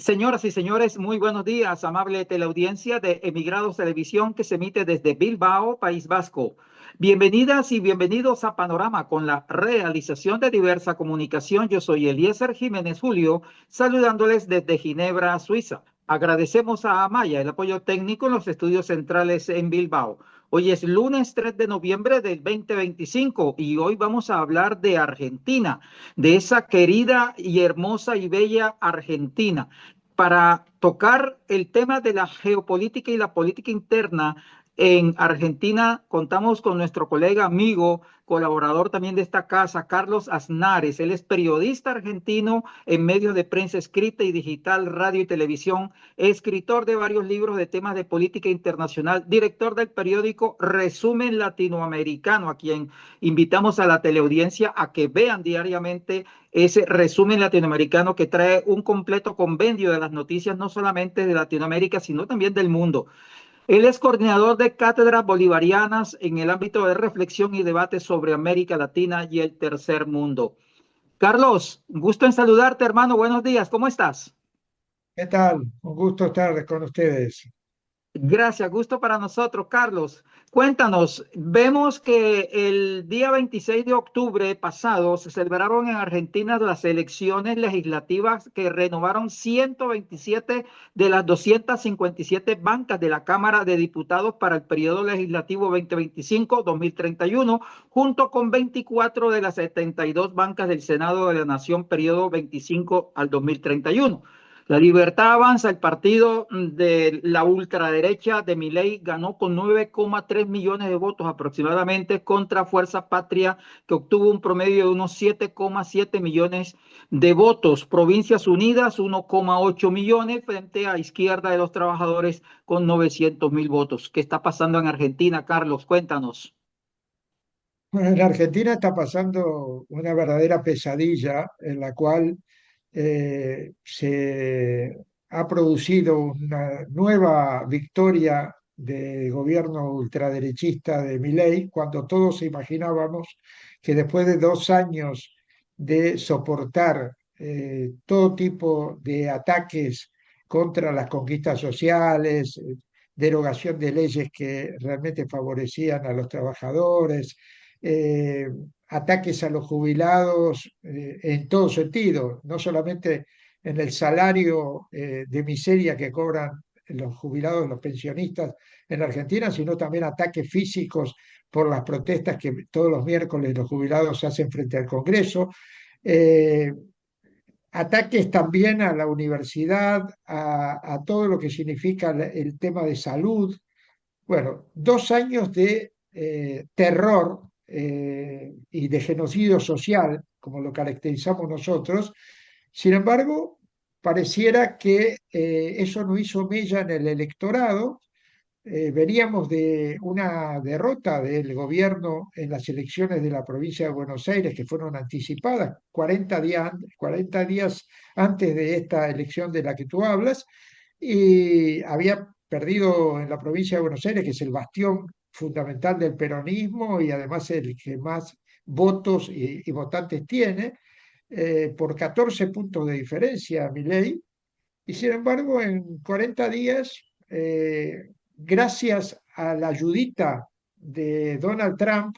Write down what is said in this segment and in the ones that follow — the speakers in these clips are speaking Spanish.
Señoras y señores, muy buenos días, amable teleaudiencia de Emigrados Televisión que se emite desde Bilbao, País Vasco. Bienvenidas y bienvenidos a Panorama con la realización de diversa comunicación. Yo soy Eliezer Jiménez Julio, saludándoles desde Ginebra, Suiza. Agradecemos a Amaya el apoyo técnico en los estudios centrales en Bilbao. Hoy es lunes 3 de noviembre del 2025 y hoy vamos a hablar de Argentina, de esa querida y hermosa y bella Argentina. Para tocar el tema de la geopolítica y la política interna en Argentina, contamos con nuestro colega, amigo, colaborador también de esta casa, Carlos Aznares. Él es periodista argentino en medios de prensa escrita y digital, radio y televisión, escritor de varios libros de temas de política internacional, director del periódico Resumen Latinoamericano, a quien invitamos a la teleaudiencia a que vean diariamente ese resumen latinoamericano que trae un completo compendio de las noticias no solamente de Latinoamérica, sino también del mundo. Él es coordinador de cátedras bolivarianas en el ámbito de reflexión y debate sobre América Latina y el tercer mundo. Carlos, un gusto en saludarte, hermano. Buenos días, ¿cómo estás? ¿Qué tal? Un gusto estar con ustedes. Gracias, gusto para nosotros, Carlos. Cuéntanos, vemos que el día 26 de octubre pasado se celebraron en Argentina las elecciones legislativas que renovaron 127 de las 257 bancas de la Cámara de Diputados para el periodo legislativo 2025-2031, junto con 24 de las 72 bancas del Senado de la Nación, periodo 25 al 2031. La Libertad Avanza, el partido de la ultraderecha de Milei, ganó con 9,3 millones de votos aproximadamente contra Fuerza Patria, que obtuvo un promedio de unos 7,7 millones de votos. Provincias Unidas, 1,8 millones frente a Izquierda de los Trabajadores con 900.000 votos. ¿Qué está pasando en Argentina, Carlos? Cuéntanos. Bueno, en Argentina está pasando una verdadera pesadilla en la cual se ha producido una nueva victoria del gobierno ultraderechista de Milei, cuando todos imaginábamos que después de 2 años de soportar todo tipo de ataques contra las conquistas sociales, derogación de leyes que realmente favorecían a los trabajadores, eh, ataques a los jubilados en todo sentido, no solamente en el salario de miseria que cobran los jubilados, los pensionistas en Argentina, sino también ataques físicos por las protestas que todos los miércoles los jubilados hacen frente al Congreso. Eh, Ataques también a la universidad, a todo lo que significa el tema de salud. Bueno, 2 años de terror y de genocidio social, como lo caracterizamos nosotros. Sin embargo, pareciera que eso no hizo mella en el electorado. Veníamos de una derrota del gobierno en las elecciones de la provincia de Buenos Aires que fueron anticipadas 40 días antes de esta elección de la que tú hablas, y había perdido en la provincia de Buenos Aires, que es el bastión fundamental del peronismo y además el que más votos y votantes tiene, por 14 puntos de diferencia a Milei. Y sin embargo, en 40 días, gracias a la ayudita de Donald Trump,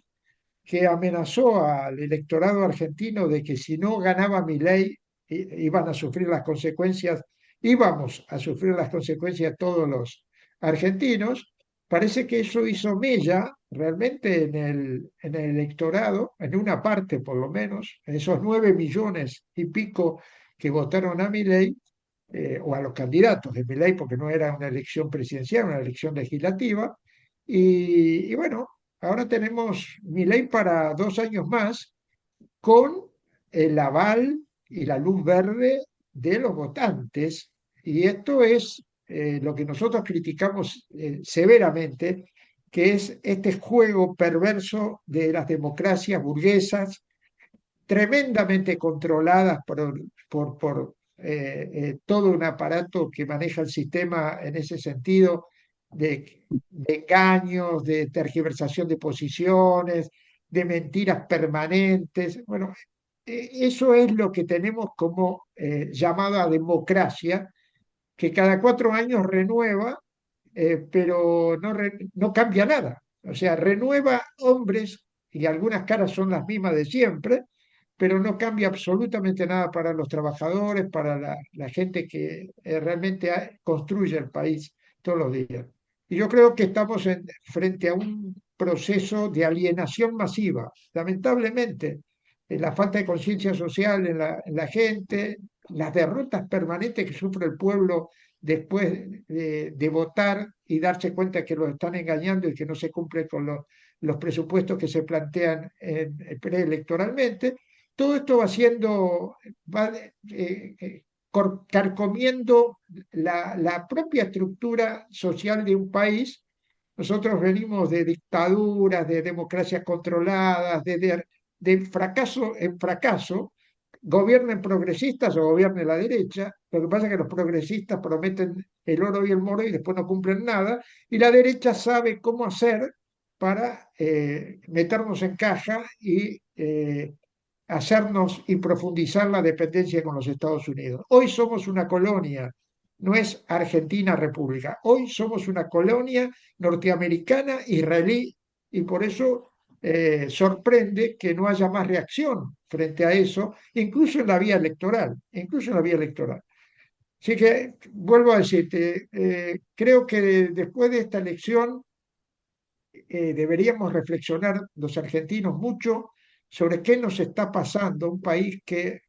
que amenazó al electorado argentino de que si no ganaba Milei, iban a sufrir las consecuencias, íbamos a sufrir las consecuencias todos los argentinos. Parece que eso hizo mella realmente en el electorado, en una parte por lo menos, en esos 9 millones y pico que votaron a Milei, o a los candidatos de Milei, porque no era una elección presidencial, una elección legislativa. Y bueno, ahora tenemos Milei para 2 años más, con el aval y la luz verde de los votantes. Y esto es lo que nosotros criticamos severamente, que es este juego perverso de las democracias burguesas, tremendamente controladas por todo un aparato que maneja el sistema en ese sentido, de engaños, de tergiversación de posiciones, de mentiras permanentes. Bueno, eso es lo que tenemos como llamada democracia, que cada 4 años renueva, pero no cambia nada. O sea, renueva hombres y algunas caras son las mismas de siempre, pero no cambia absolutamente nada para los trabajadores, para la gente que realmente construye el país todos los días. Y yo creo que estamos frente a un proceso de alienación masiva, lamentablemente. La falta de conciencia social en la gente, las derrotas permanentes que sufre el pueblo después de votar y darse cuenta que los están engañando y que no se cumplen con los presupuestos que se plantean preelectoralmente. Todo esto carcomiendo la propia estructura social de un país. Nosotros venimos de dictaduras, de democracias controladas, de fracaso en fracaso, gobiernen progresistas o gobierne la derecha. Lo que pasa es que los progresistas prometen el oro y el moro y después no cumplen nada, y la derecha sabe cómo hacer para meternos en caja y hacernos y profundizar la dependencia con los Estados Unidos. Hoy somos una colonia, no es Argentina República. Hoy somos una colonia norteamericana, israelí, y por eso sorprende que no haya más reacción frente a eso, incluso en la vía electoral, incluso en la vía electoral. Así que vuelvo a decirte, creo que después de esta elección deberíamos reflexionar los argentinos mucho sobre qué nos está pasando, un país que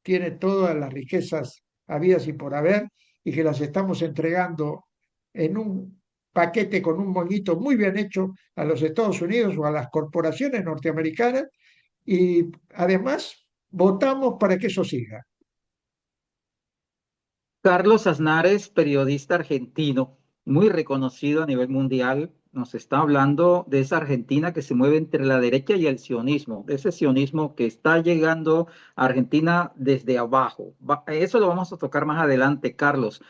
tiene todas las riquezas habidas y por haber y que las estamos entregando en un paquete con un moñito muy bien hecho a los Estados Unidos o a las corporaciones norteamericanas, y además votamos para que eso siga. Carlos Aznares, periodista argentino, muy reconocido a nivel mundial, nos está hablando de esa Argentina que se mueve entre la derecha y el sionismo, de ese sionismo que está llegando a Argentina desde abajo. Eso lo vamos a tocar más adelante, Carlos.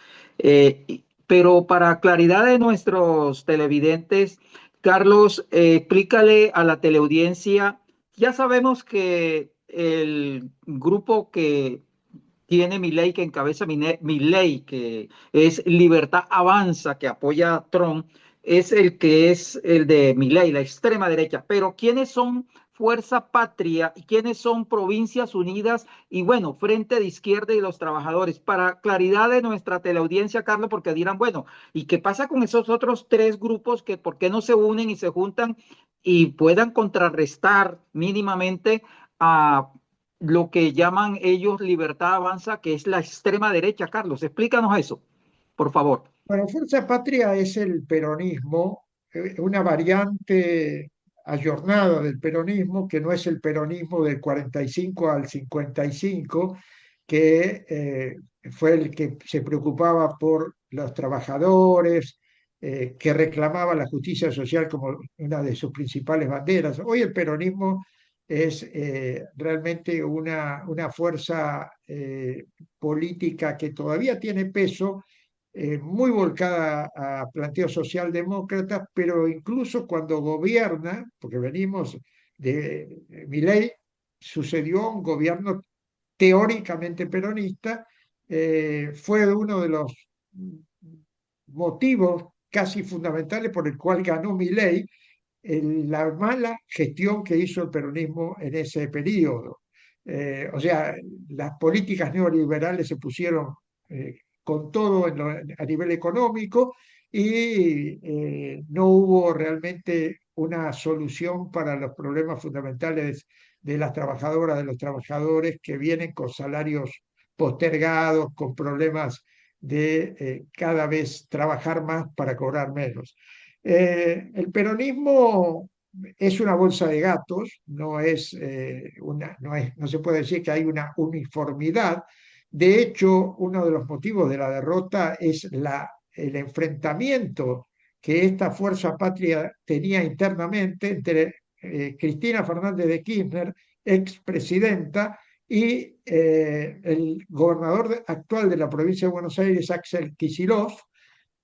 Pero para claridad de nuestros televidentes, Carlos, explícale a la teleaudiencia, ya sabemos que el grupo que tiene Milei, que encabeza Milei, que es Libertad Avanza, que apoya a Trump, es el de Milei, la extrema derecha. Pero ¿quiénes son Fuerza Patria y quiénes son Provincias Unidas y bueno, Frente de Izquierda y los Trabajadores? Para claridad de nuestra teleaudiencia, Carlos, porque dirán, bueno, ¿y qué pasa con esos otros tres grupos que por qué no se unen y se juntan y puedan contrarrestar mínimamente a lo que llaman ellos Libertad Avanza, que es la extrema derecha? Carlos, explícanos eso, por favor. Bueno, Fuerza Patria es el peronismo, una variante ayornada del peronismo, que no es el peronismo del 45 al 55, que fue el que se preocupaba por los trabajadores, que reclamaba la justicia social como una de sus principales banderas. Hoy el peronismo es realmente una fuerza política que todavía tiene peso, muy volcada a planteos socialdemócratas, pero incluso cuando gobierna, porque venimos de Milei, sucedió un gobierno teóricamente peronista, fue uno de los motivos casi fundamentales por el cual ganó Milei, la mala gestión que hizo el peronismo en ese periodo. O sea, las políticas neoliberales se pusieron con todo a nivel económico, y no hubo realmente una solución para los problemas fundamentales de las trabajadoras, de los trabajadores que vienen con salarios postergados, con problemas de cada vez trabajar más para cobrar menos. El peronismo es una bolsa de gatos, no se puede decir que hay una uniformidad. De hecho, uno de los motivos de la derrota es el enfrentamiento que esta fuerza patria tenía internamente entre Cristina Fernández de Kirchner, expresidenta, y el gobernador actual de la provincia de Buenos Aires, Axel Kicillof,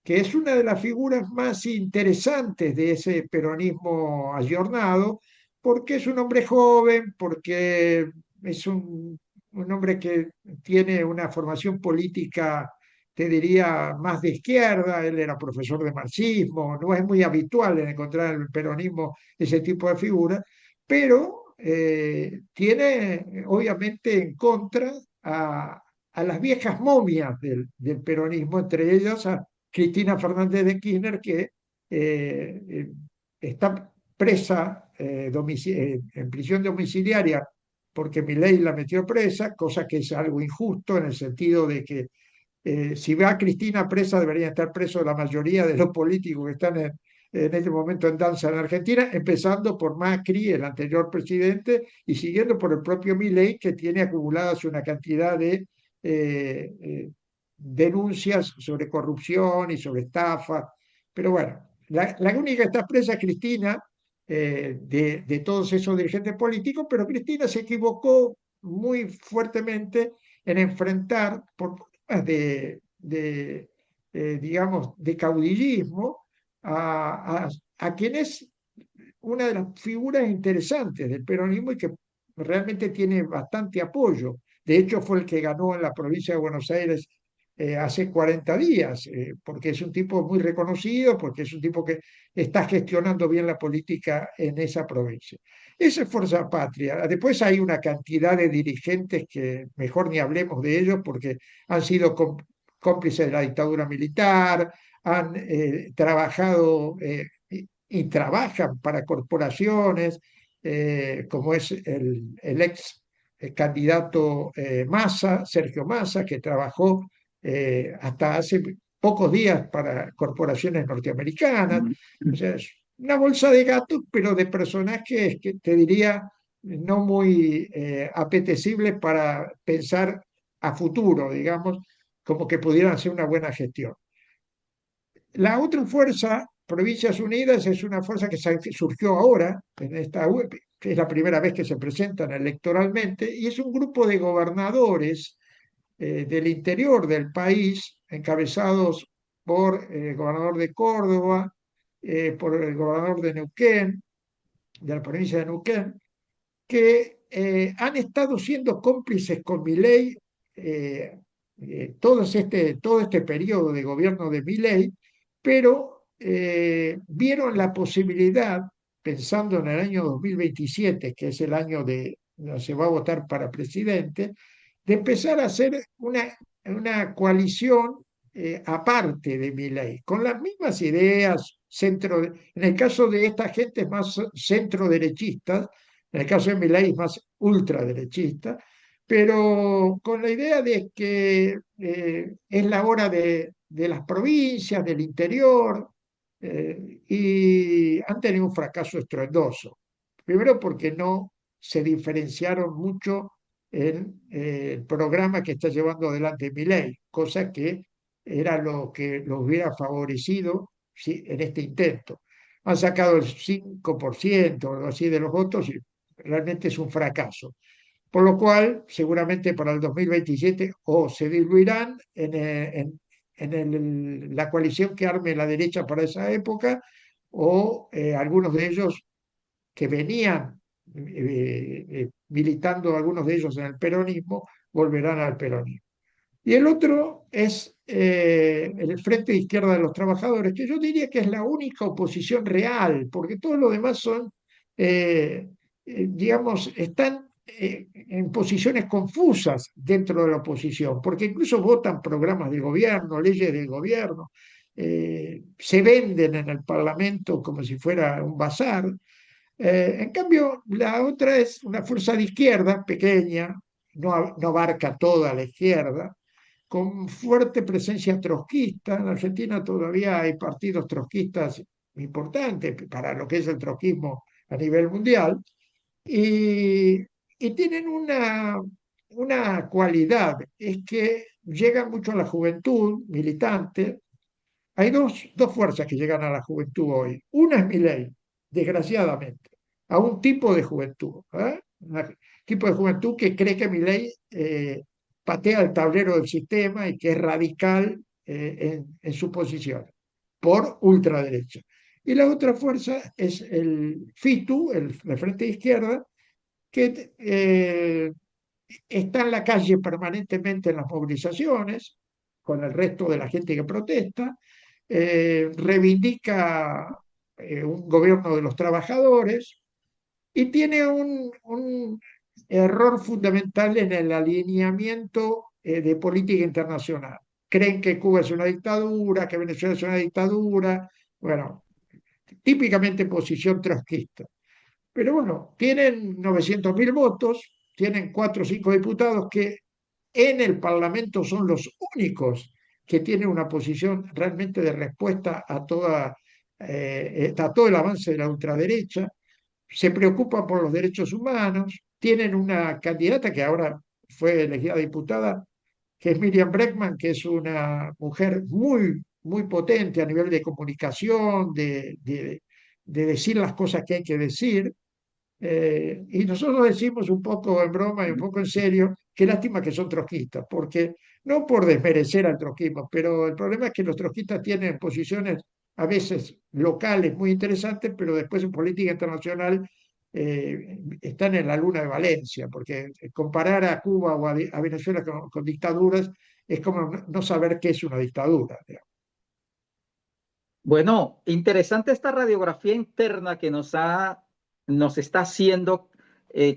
que es una de las figuras más interesantes de ese peronismo ayornado, porque es un hombre joven, porque es un hombre que tiene una formación política te diría, más de izquierda, él era profesor de marxismo, no es muy habitual en encontrar en el peronismo ese tipo de figuras, pero tiene obviamente en contra a las viejas momias del peronismo, entre ellas a Cristina Fernández de Kirchner, que está presa en prisión domiciliaria porque Milei la metió presa, cosa que es algo injusto en el sentido de que si va a Cristina presa, deberían estar presos la mayoría de los políticos que están en este momento en danza en Argentina, empezando por Macri, el anterior presidente, y siguiendo por el propio Milei, que tiene acumuladas una cantidad de denuncias sobre corrupción y sobre estafa. Pero bueno, la única que está presa es Cristina, de todos esos dirigentes políticos, pero Cristina se equivocó muy fuertemente en enfrentar por digamos, de caudillismo a quien es una de las figuras interesantes del peronismo y que realmente tiene bastante apoyo. De hecho, fue el que ganó en la provincia de Buenos Aires hace 40 días, porque es un tipo muy reconocido, porque es un tipo que está gestionando bien la política en esa provincia. Esa es Fuerza Patria. Después hay una cantidad de dirigentes que mejor ni hablemos de ellos porque han sido cómplices de la dictadura militar, han trabajado y trabajan para corporaciones, como es el ex candidato Massa, Sergio Massa, que trabajó hasta hace pocos días para corporaciones norteamericanas. O sea, es una bolsa de gatos, pero de personajes que te diría no muy apetecibles para pensar a futuro, digamos, como que pudieran hacer una buena gestión. La otra fuerza, Provincias Unidas, es una fuerza que surgió ahora, en esta web, que es la primera vez que se presentan electoralmente, y es un grupo de gobernadores del interior del país, encabezados por el gobernador de Córdoba, por el gobernador de Neuquén, de la provincia de Neuquén, que han estado siendo cómplices con Milei todo este periodo de gobierno de Milei, pero vieron la posibilidad, pensando en el año 2027, que es el año de donde se va a votar para presidente, de empezar a hacer una coalición aparte de Milei, con las mismas ideas, en el caso de esta gente más centro derechistas, en el caso de Milei es más ultraderechista, pero con la idea de que es la hora de las provincias, del interior, y han tenido un fracaso estruendoso. Primero porque no se diferenciaron mucho en el programa que está llevando adelante Milei, cosa que era lo que los hubiera favorecido en este intento. Han sacado el 5% o algo así de los votos y realmente es un fracaso. Por lo cual, seguramente para el 2027 o se diluirán la coalición que arme la derecha para esa época, o algunos de ellos que venían militando, algunos de ellos en el peronismo, volverán al peronismo. Y el otro es el Frente de Izquierda de los Trabajadores, que yo diría que es la única oposición real, porque todos los demás son, digamos, están en posiciones confusas dentro de la oposición, porque incluso votan programas del gobierno, leyes del gobierno, se venden en el Parlamento como si fuera un bazar. En cambio, la otra es una fuerza de izquierda pequeña, no abarca toda la izquierda, con fuerte presencia trotskista. En Argentina todavía hay partidos trotskistas importantes para lo que es el trotskismo a nivel mundial, y, y tienen una cualidad, es que llegan mucho a la juventud militante. Hay dos fuerzas que llegan a la juventud hoy. Una es Milei, desgraciadamente, a un tipo de juventud, ¿eh? Un tipo de juventud que cree que Milei patea el tablero del sistema y que es radical en su posición, por ultraderecha. Y la otra fuerza es el FITU, el Frente de Izquierda, que está en la calle permanentemente en las movilizaciones, con el resto de la gente que protesta, reivindica un gobierno de los trabajadores y tiene un error fundamental en el alineamiento de política internacional. Creen que Cuba es una dictadura, que Venezuela es una dictadura, bueno, típicamente posición trotskista. Pero bueno, tienen 900.000 votos, tienen 4 o 5 diputados que en el Parlamento son los únicos que tienen una posición realmente de respuesta a todo el avance de la ultraderecha, se preocupan por los derechos humanos, tienen una candidata que ahora fue elegida diputada, que es Miriam Bregman, que es una mujer muy potente a nivel de comunicación, de decir las cosas que hay que decir, y nosotros decimos un poco en broma y un poco en serio, qué lástima que son trotskistas, porque no por desmerecer al trotskismo, pero el problema es que los trotskistas tienen posiciones a veces locales muy interesantes, pero después en política internacional están en la luna de Valencia, porque comparar a Cuba o a Venezuela con dictaduras es como no saber qué es una dictadura, digamos. Bueno, interesante esta radiografía interna que nos está haciendo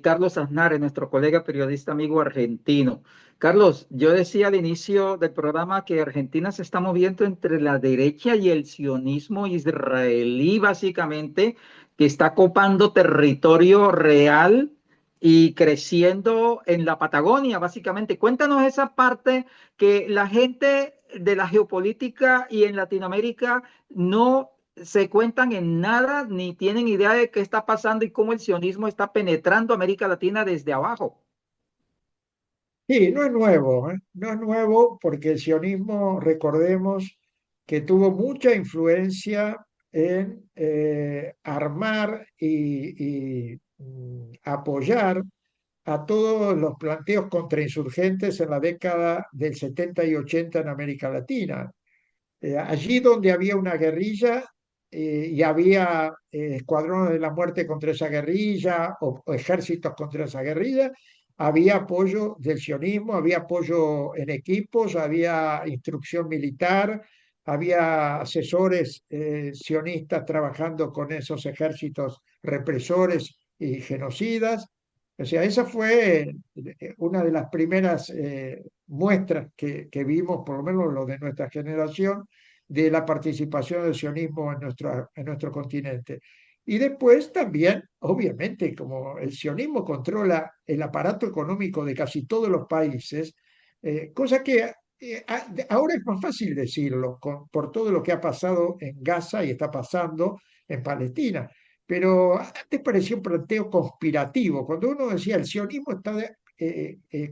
Carlos Aznar, nuestro colega periodista amigo argentino. Carlos, yo decía al inicio del programa que Argentina se está moviendo entre la derecha y el sionismo israelí, básicamente, que está copando territorio real y creciendo en la Patagonia, básicamente. Cuéntanos esa parte que la gente de la geopolítica y en Latinoamérica no se cuentan en nada ni tienen idea de qué está pasando y cómo el sionismo está penetrando América Latina desde abajo. Sí, no es nuevo, ¿eh? No es nuevo porque el sionismo, recordemos que tuvo mucha influencia en armar y apoyar a todos los planteos contrainsurgentes en la década del 70 y 80 en América Latina. Allí donde había una guerrilla y había escuadrones de la muerte contra esa guerrilla o ejércitos contra esa guerrilla, había apoyo del sionismo, había apoyo en equipos, había instrucción militar, había asesores sionistas trabajando con esos ejércitos represores y genocidas. O sea, esa fue una de las primeras muestras que vimos, por lo menos lo de nuestra generación, de la participación del sionismo en nuestro continente. Y después también, obviamente, como el sionismo controla el aparato económico de casi todos los países, cosa que ahora es más fácil decirlo por todo lo que ha pasado en Gaza y está pasando en Palestina. Pero antes parecía un planteo conspirativo. Cuando uno decía el sionismo está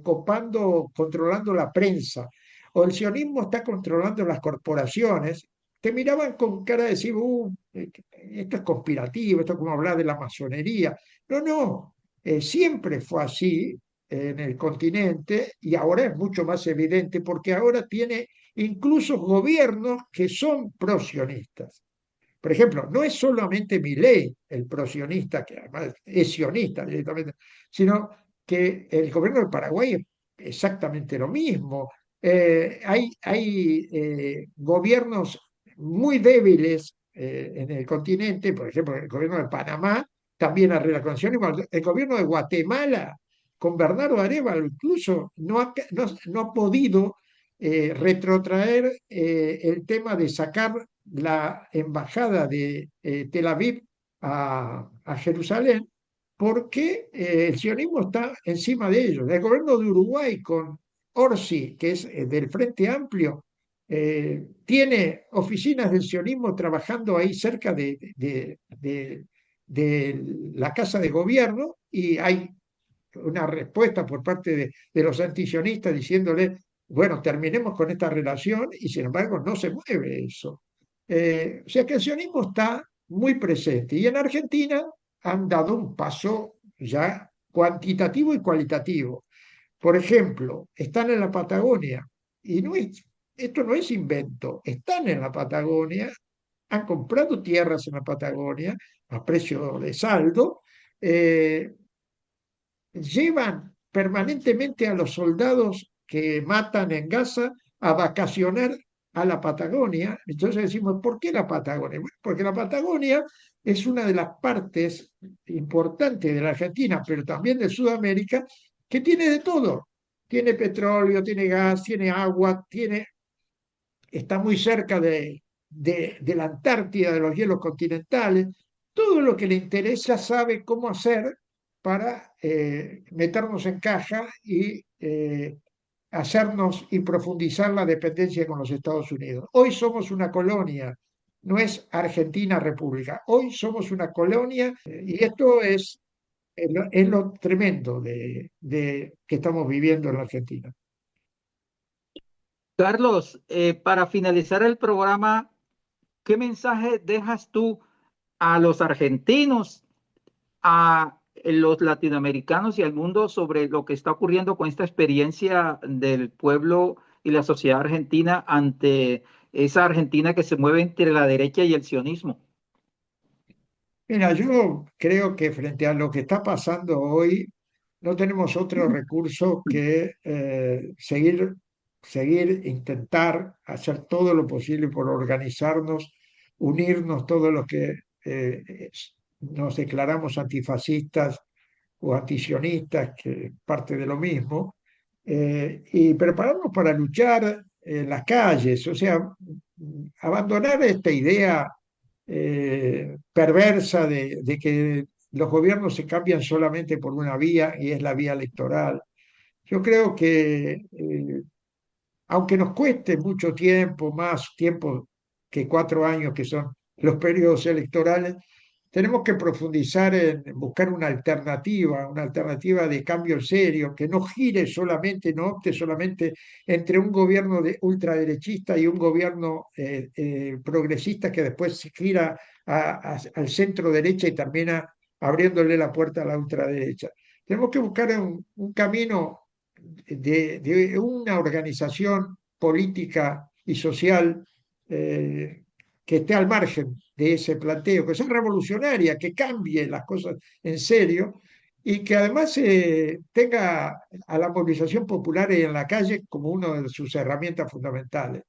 copando, controlando la prensa, o el sionismo está controlando las corporaciones, te miraban con cara de decir, esto es conspirativo, esto es como hablar de la masonería. No, no, siempre fue así en el continente y ahora es mucho más evidente porque ahora tiene incluso gobiernos que son prosionistas. Por ejemplo, no es solamente Milei el prosionista, que además es sionista directamente, sino que el gobierno de Paraguay es exactamente lo mismo. Hay gobiernos muy débiles en el continente, por ejemplo, el gobierno de Panamá también arregla condiciones, el gobierno de Guatemala con Bernardo Arévalo incluso no ha podido retrotraer el tema de sacar la embajada de Tel Aviv a Jerusalén, porque el sionismo está encima de ellos. El gobierno de Uruguay con Orsi, que es del Frente Amplio, tiene oficinas del sionismo trabajando ahí cerca de la casa de gobierno y hay una respuesta por parte de los antisionistas diciéndole, bueno, terminemos con esta relación y sin embargo no se mueve eso. O sea que el sionismo está muy presente y en Argentina han dado un paso ya cuantitativo y cualitativo. Por ejemplo, están en la Patagonia y esto no es invento, están en la Patagonia, han comprado tierras en la Patagonia a precio de saldo, eh, llevan permanentemente a los soldados que matan en Gaza a vacacionar a la Patagonia. Entonces decimos, ¿por qué la Patagonia? Bueno, porque la Patagonia es una de las partes importantes de la Argentina, pero también de Sudamérica, que tiene de todo. Tiene petróleo, tiene gas, tiene agua, está muy cerca de la Antártida, de los hielos continentales. Todo lo que le interesa sabe cómo hacer para meternos en caja y hacernos y profundizar la dependencia con los Estados Unidos. Hoy somos una colonia, no es Argentina República. Hoy somos una colonia y esto es lo tremendo que estamos viviendo en la Argentina. Carlos, para finalizar el programa, ¿qué mensaje dejas tú a los argentinos, a los latinoamericanos y al mundo sobre lo que está ocurriendo con esta experiencia del pueblo y la sociedad argentina ante esa Argentina que se mueve entre la derecha y el sionismo? Mira, yo creo que frente a lo que está pasando hoy, no tenemos otro recurso que intentar hacer todo lo posible por organizarnos, unirnos todos los que nos declaramos antifascistas o antisionistas, que parte de lo mismo, y prepararnos para luchar en las calles, o sea, abandonar esta idea perversa de que los gobiernos se cambian solamente por una vía y es la vía electoral. Yo creo que aunque nos cueste mucho tiempo, más tiempo que 4 años, que son los periodos electorales, tenemos que profundizar en buscar una alternativa de cambio serio, que no gire solamente, no opte solamente entre un gobierno ultraderechista y un gobierno progresista que después se gira al centro derecha y termina abriéndole la puerta a la ultraderecha. Tenemos que buscar un camino de una organización política y social que esté al margen de ese planteo, que sea revolucionaria, que cambie las cosas en serio y que además tenga a la movilización popular en la calle como una de sus herramientas fundamentales.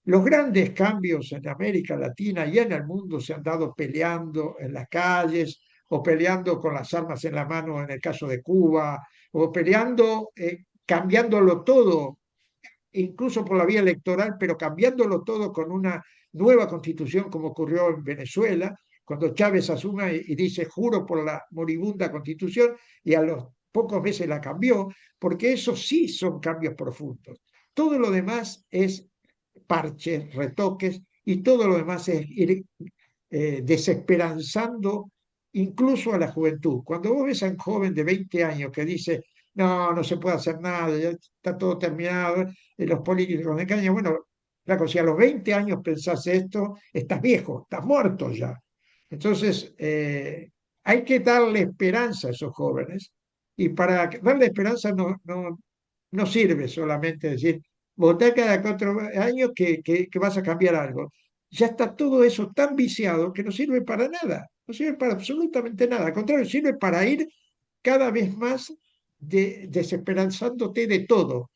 Los grandes cambios en América Latina y en el mundo se han dado peleando en las calles o peleando con las armas en la mano en el caso de Cuba, o peleando, cambiándolo todo, incluso por la vía electoral, pero cambiándolo todo con una nueva constitución, como ocurrió en Venezuela, cuando Chávez asume y dice juro por la moribunda constitución, y a los pocos meses la cambió, porque esos sí son cambios profundos. Todo lo demás es parches, retoques, y todo lo demás es ir desesperanzando incluso a la juventud. Cuando vos ves a un joven de 20 años que dice, no, no se puede hacer nada, ya está todo terminado, los políticos de caña, bueno, claro, si a los 20 años pensás esto, estás viejo, estás muerto ya. Entonces, hay que darle esperanza a esos jóvenes, y para darle esperanza no sirve solamente decir, votar cada 4 años que vas a cambiar algo. Ya está todo eso tan viciado que no sirve para nada, no sirve para absolutamente nada. Al contrario, sirve para ir cada vez más desesperanzándote de todo.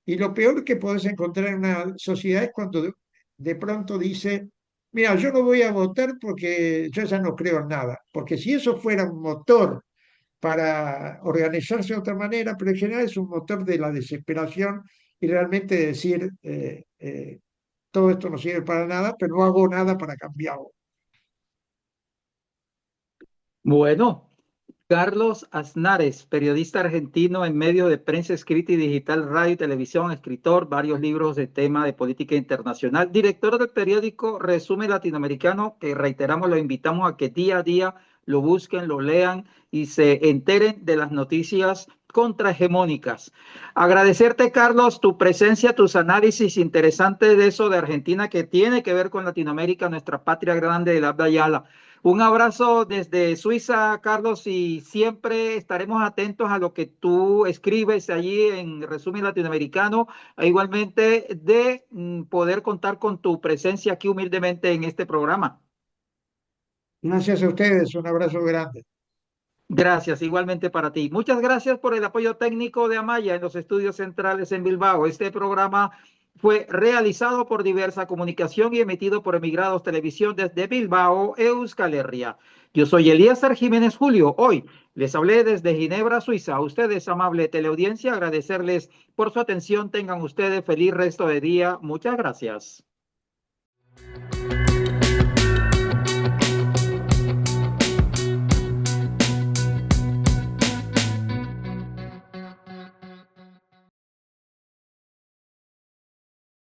Y lo peor que podés encontrar en una sociedad es cuando de pronto dice, mira, yo no voy a votar porque yo ya no creo en nada. Porque si eso fuera un motor para organizarse de otra manera, pero en general es un motor de la desesperación y realmente decir, todo esto no sirve para nada, pero no hago nada para cambiarlo. Bueno, Carlos Aznares, periodista argentino en medios de prensa escrita y digital, radio y televisión, escritor, varios libros de tema de política internacional, director del periódico Resumen Latinoamericano, que reiteramos, lo invitamos a que día a día lo busquen, lo lean y se enteren de las noticias contrahegemónicas. Agradecerte, Carlos, tu presencia, tus análisis interesantes de eso de Argentina que tiene que ver con Latinoamérica, nuestra patria grande del habla yala. Un abrazo desde Suiza, Carlos, y siempre estaremos atentos a lo que tú escribes allí en Resumen Latinoamericano, e igualmente de poder contar con tu presencia aquí humildemente en este programa. Gracias a ustedes, un abrazo grande. Gracias, igualmente para ti. Muchas gracias por el apoyo técnico de Amaya en los estudios centrales en Bilbao. Este programa fue realizado por Diversa Comunicación y emitido por Emigrados Televisión desde Bilbao, Euskal Herria. Yo soy Elías Jiménez Julio. Hoy les hablé desde Ginebra, Suiza. A ustedes, amable teleaudiencia, agradecerles por su atención. Tengan ustedes feliz resto de día. Muchas gracias.